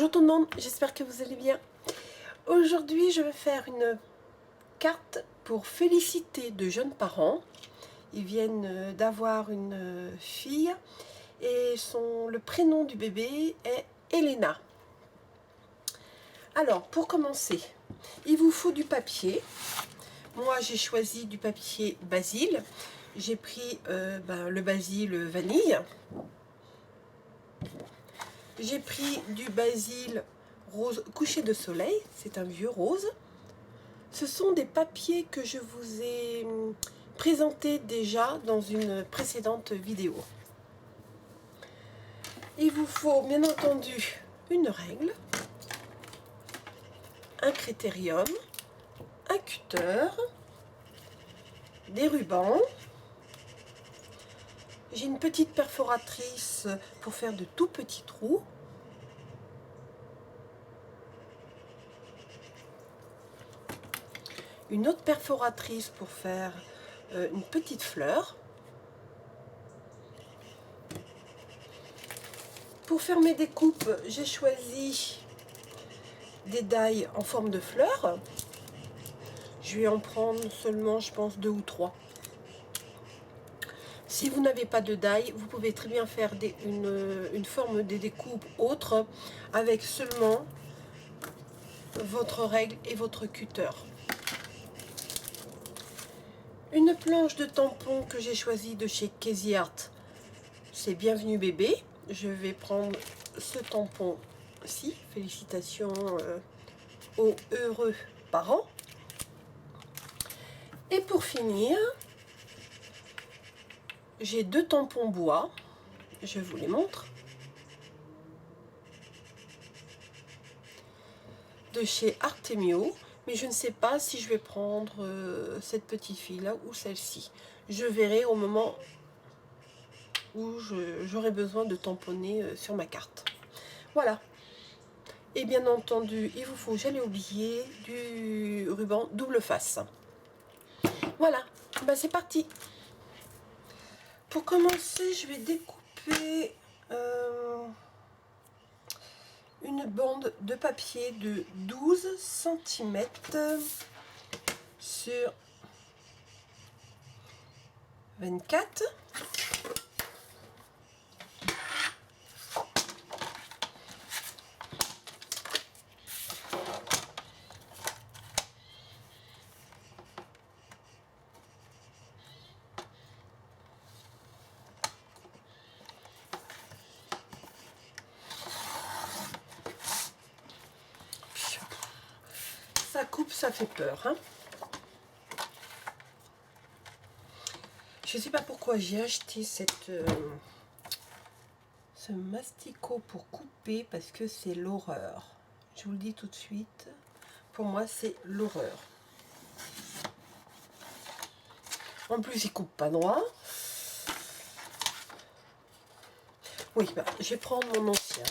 Bonjour tout le monde, j'espère que vous allez bien. Aujourd'hui, je vais faire une carte pour féliciter de jeunes parents. Ils viennent d'avoir une fille et le prénom du bébé est Elena. Alors, pour commencer, il vous faut du papier. Moi, j'ai choisi du papier basil. J'ai pris le basil vanille. J'ai pris du basil rose couché de soleil, c'est un vieux rose. Ce sont des papiers que je vous ai présentés déjà dans une précédente vidéo. Il vous faut bien entendu une règle, un critérium, un cutter, des rubans. J'ai une petite perforatrice pour faire de tout petits trous. Une autre perforatrice pour faire une petite fleur. Pour faire mes découpes, j'ai choisi des die en forme de fleurs. Je vais en prendre seulement, je pense, 2 ou 3. Si vous n'avez pas de die, vous pouvez très bien faire une forme de découpe autre avec seulement votre règle et votre cutter. Une planche de tampon que j'ai choisie de chez Casey Art, c'est Bienvenue Bébé. Je vais prendre ce tampon-ci. Félicitations aux heureux parents. Et pour finir, j'ai 2 tampons bois. Je vous les montre. De chez Artemio. Mais je ne sais pas si je vais prendre cette petite fille-là ou celle-ci. Je verrai au moment où j'aurai besoin de tamponner sur ma carte. Voilà. Et bien entendu, il vous faut, j'allais oublier, du ruban double face. Voilà, ben c'est parti. Pour commencer, je vais découper une bande de papier de 12 cm sur 24. Ça coupe, ça fait peur, hein. Je sais pas pourquoi j'ai acheté ce masticot pour couper, parce que c'est l'horreur. Je vous le dis tout de suite, pour moi c'est l'horreur. En plus il coupe pas droit. Oui, je vais prendre mon ancien.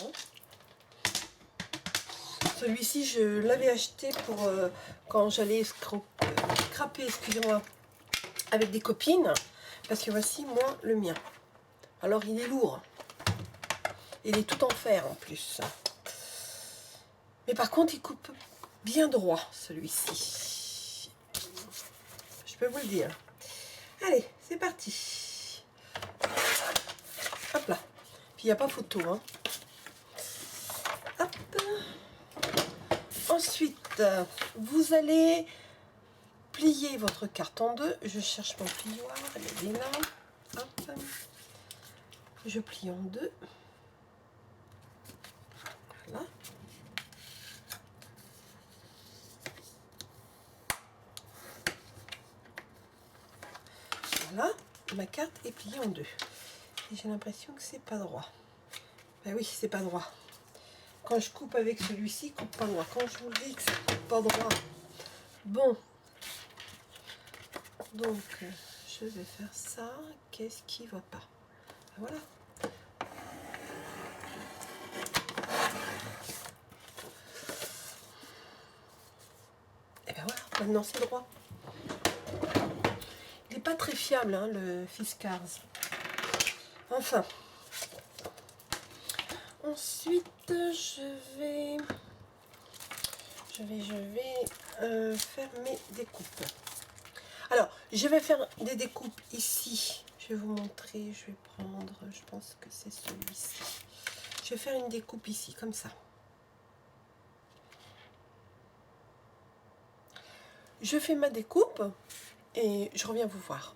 Celui-ci je l'avais acheté pour quand j'allais scraper, excusez-moi, avec des copines. Parce que voici moi le mien. Alors il est lourd. Il est tout en fer en plus. Mais par contre il coupe bien droit celui-ci. Je peux vous le dire. Allez, c'est parti. Hop là. Puis il n'y a pas photo. Hein. Hop. Ensuite, vous allez plier votre carte en deux. Je cherche mon plioir. Elle est là. Hop. Je plie en deux. Voilà. Voilà. Ma carte est pliée en deux. Et j'ai l'impression que c'est pas droit. Ben oui, c'est pas droit. Quand je coupe avec celui-ci, il coupe pas droit. Quand je vous le dis que ça coupe pas droit. Bon. Donc, je vais faire ça. Qu'est-ce qui va pas? Voilà. Et ben voilà, maintenant c'est droit. Il n'est pas très fiable, hein, le Fiskars. Enfin. Ensuite, je vais faire mes découpes. Alors, je vais faire des découpes ici. Je vais vous montrer, je vais prendre, je pense que c'est celui-ci. Je vais faire une découpe ici, comme ça. Je fais ma découpe et je reviens vous voir.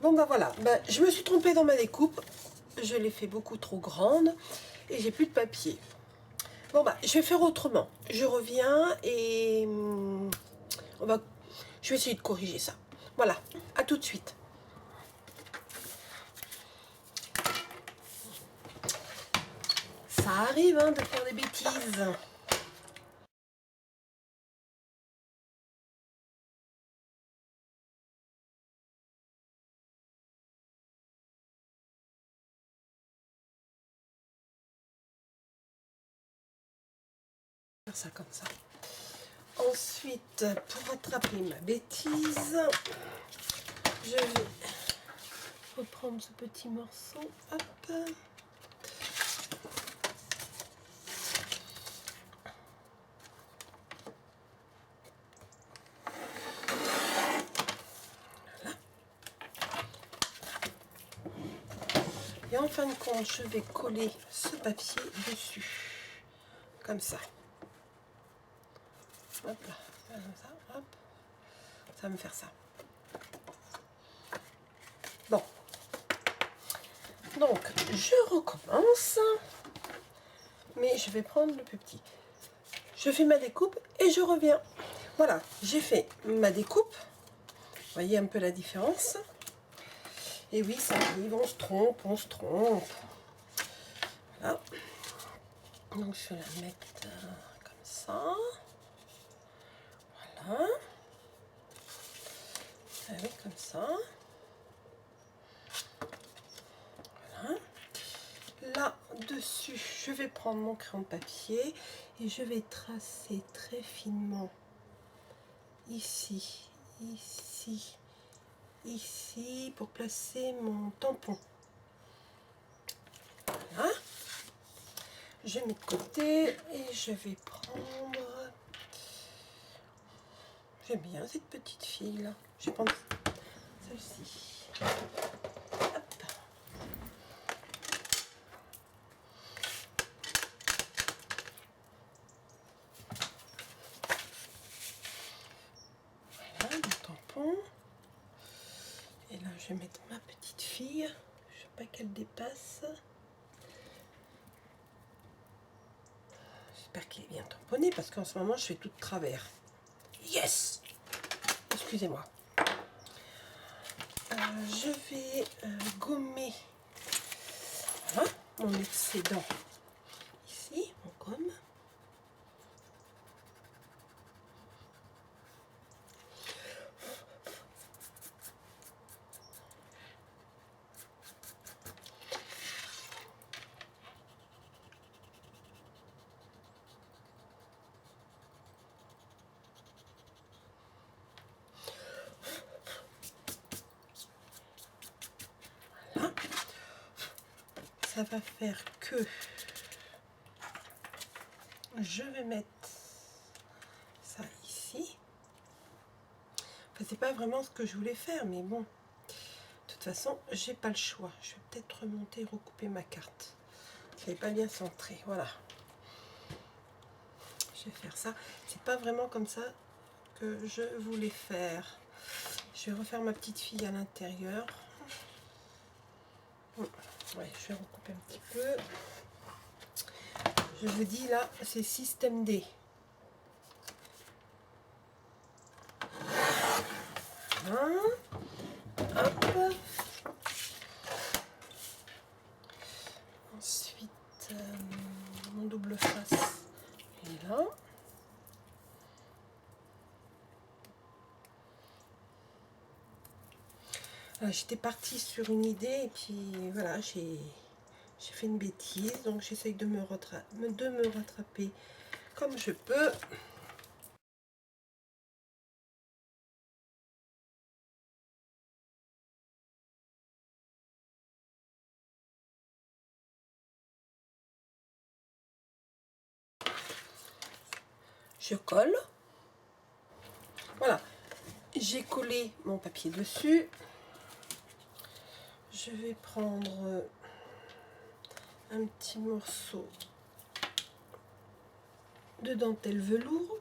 Bon bah voilà, je me suis trompée dans ma découpe. Je l'ai fait beaucoup trop grande et j'ai plus de papier. Bon je vais faire autrement. Je reviens et je vais essayer de corriger ça. Voilà, à tout de suite. Ça arrive hein, de faire des bêtises. Faire ça comme ça. Ensuite, pour rattraper ma bêtise, je vais reprendre ce petit morceau. Hop. Et en fin de compte, je vais coller ce papier dessus, comme ça. Hop là, comme ça, hop. Ça va me faire ça. Bon. Donc, je recommence. Mais je vais prendre le plus petit. Je fais ma découpe et je reviens. Voilà, j'ai fait ma découpe. Vous voyez un peu la différence. Et oui, ça arrive, on se trompe, on se trompe. Voilà. Donc je vais la mettre comme ça. Voilà. Ah oui, comme ça. Voilà. Là dessus, je vais prendre mon crayon de papier et je vais tracer très finement ici, ici, ici pour placer mon tampon. Voilà. Je mets de côté et je vais prendre. J'aime bien cette petite fille là. Je vais prendre celle-ci. Hop. Voilà le tampon. Et là je vais mettre ma petite fille. Je ne veux pas qu'elle dépasse. J'espère qu'il est bien tamponné parce qu'en ce moment je fais tout de travers. Yes! Excusez-moi. Je vais gommer voilà, mon excédent ici, on gomme. Voilà. Ça va faire que je vais mettre ça ici. Enfin, c'est pas vraiment ce que je voulais faire, mais bon. De toute façon, j'ai pas le choix. Je vais peut-être remonter et recouper ma carte. Je n'avais pas bien centré. Voilà. Je vais faire ça. C'est pas vraiment comme ça que je voulais faire. Je vais refaire ma petite fille à l'intérieur. Ouais, je vais recouper un petit peu. Je vous dis là, c'est système D. Voilà. Hop. Ensuite, mon double face est là. J'étais partie sur une idée et puis voilà, j'ai fait une bêtise. Donc j'essaye de me rattraper comme je peux. Je colle. Voilà, j'ai collé mon papier dessus. Je vais prendre un petit morceau de dentelle velours.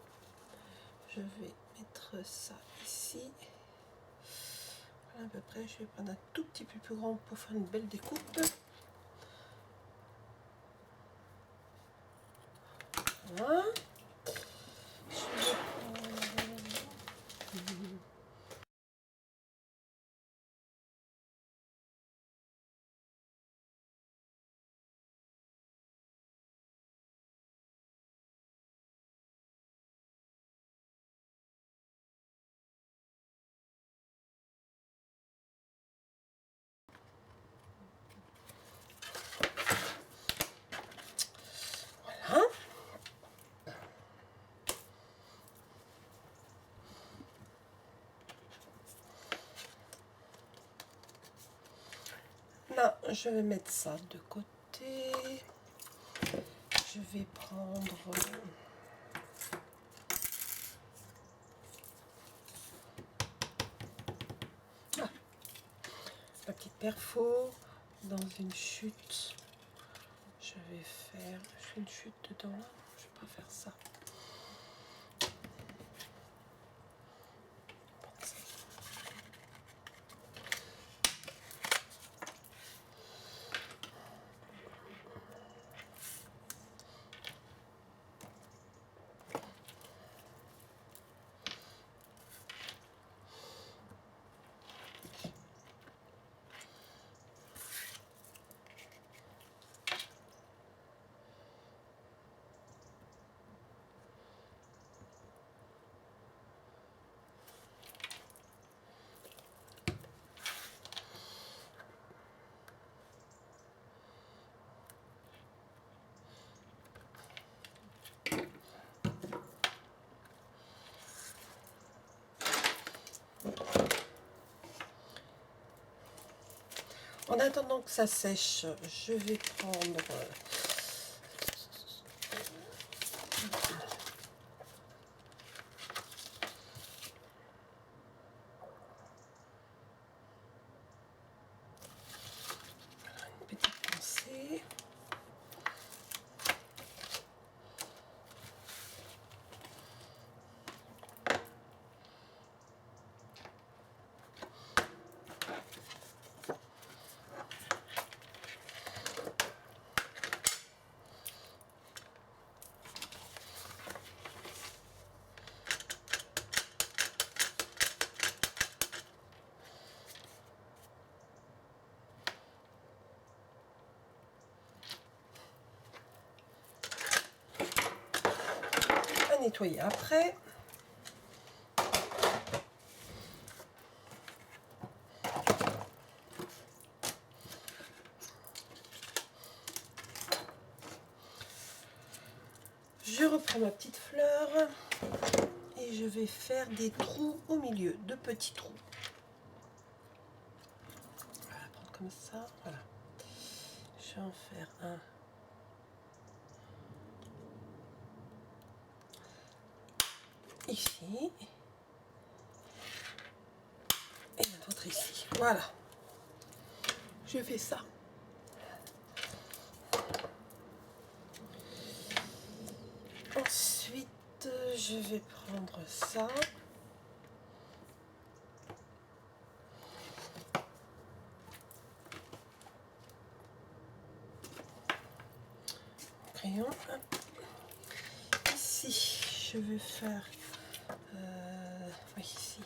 Je vais mettre ça ici. Voilà, à peu près, je vais prendre un tout petit peu plus grand pour faire une belle découpe. Voilà. Voilà. Là, je vais mettre ça de côté. Je vais prendre la petite perfo dans une chute. Je fais une chute dedans. Je vais pas faire ça. En attendant que ça sèche, je vais prendre une petite pincée. Nettoyer après. Je reprends ma petite fleur et je vais faire des trous au milieu, de petits trous. On va prendre comme ça, voilà. Je vais en faire un ici et un autre ici. Voilà. Je fais ça. Ensuite, je vais prendre ça. Crayon. Ici, je vais faire oui,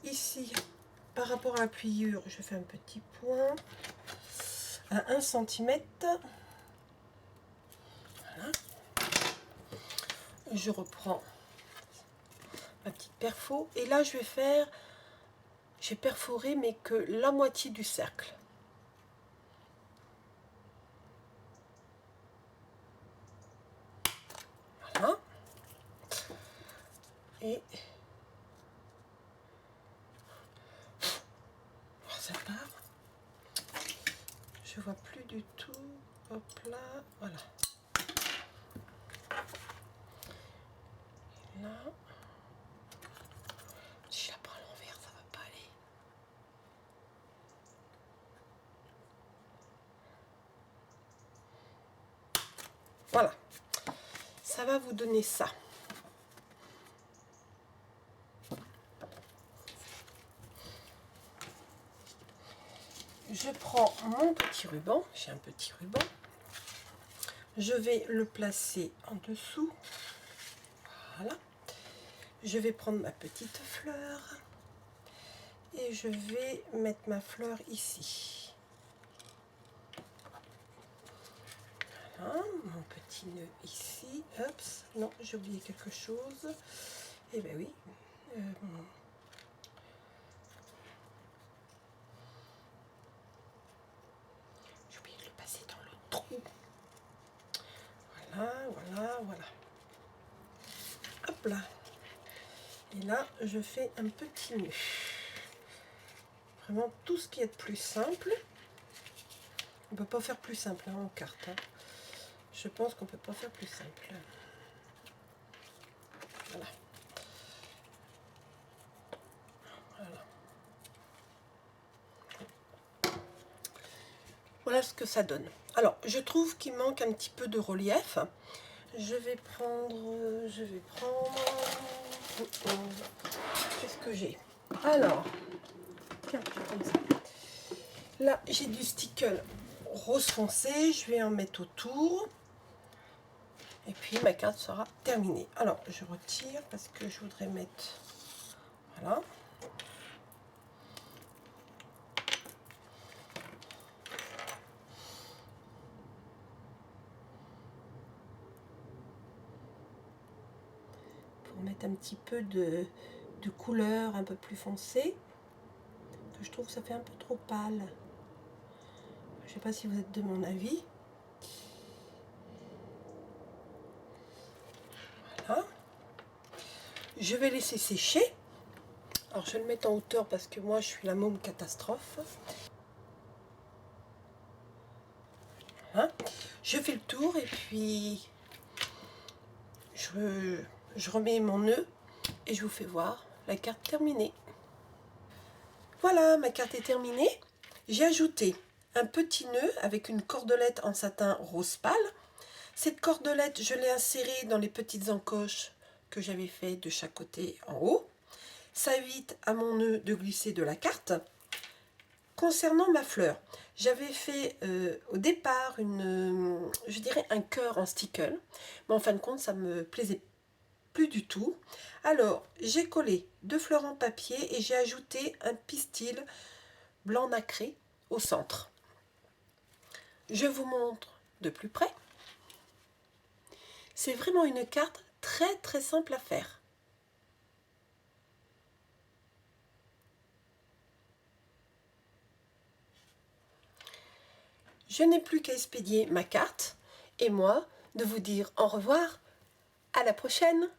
ici, par rapport à la pliure, je fais un petit point à 1 cm. Voilà. Je reprends ma petite perfo et là je vais faire, j'ai perforé mais que la moitié du cercle. Voilà. Et ça part. Je vois plus du tout. Hop là, voilà. ça va vous donner ça. Je prends mon petit ruban, j'ai un petit ruban, je vais le placer en dessous, voilà. Je vais prendre ma petite fleur et je vais mettre ma fleur ici. Voilà, mon petit nœud ici, hop, non, j'ai oublié quelque chose, et ben oui, j'ai oublié de le passer dans le trou. Voilà, voilà, voilà. Hop là. Et là, je fais un petit nœud. Vraiment tout ce qui est de plus simple. On peut pas faire plus simple hein, en carte. Hein. Je pense qu'on peut pas faire plus simple. Voilà. Voilà. Voilà ce que ça donne. Alors, je trouve qu'il manque un petit peu de relief. Je vais prendre... Qu'est-ce que j'ai? Alors, tiens, comme ça. Là, j'ai du stickle rose foncé. Je vais en mettre autour. Et puis, ma carte sera terminée. Alors, je retire parce que je voudrais mettre... Voilà. Pour mettre un petit peu de couleur un peu plus foncée. Que je trouve que ça fait un peu trop pâle. Je sais pas si vous êtes de mon avis. Voilà. Je vais laisser sécher. Alors je vais le mettre en hauteur parce que moi je suis la môme catastrophe. Voilà. Je fais le tour et puis je remets mon nœud et je vous fais voir la carte terminée. Voilà, ma carte est terminée. J'ai ajouté un petit nœud avec une cordelette en satin rose pâle. Cette cordelette, je l'ai insérée dans les petites encoches que j'avais fait de chaque côté en haut. Ça évite à mon nœud de glisser de la carte. Concernant ma fleur, j'avais fait au départ je dirais un cœur en stickle, mais en fin de compte ça me plaisait plus du tout. Alors j'ai collé 2 fleurs en papier et j'ai ajouté un pistil blanc nacré au centre. Je vous montre de plus près. C'est vraiment une carte très simple à faire. Je n'ai plus qu'à expédier ma carte et moi de vous dire au revoir, à la prochaine.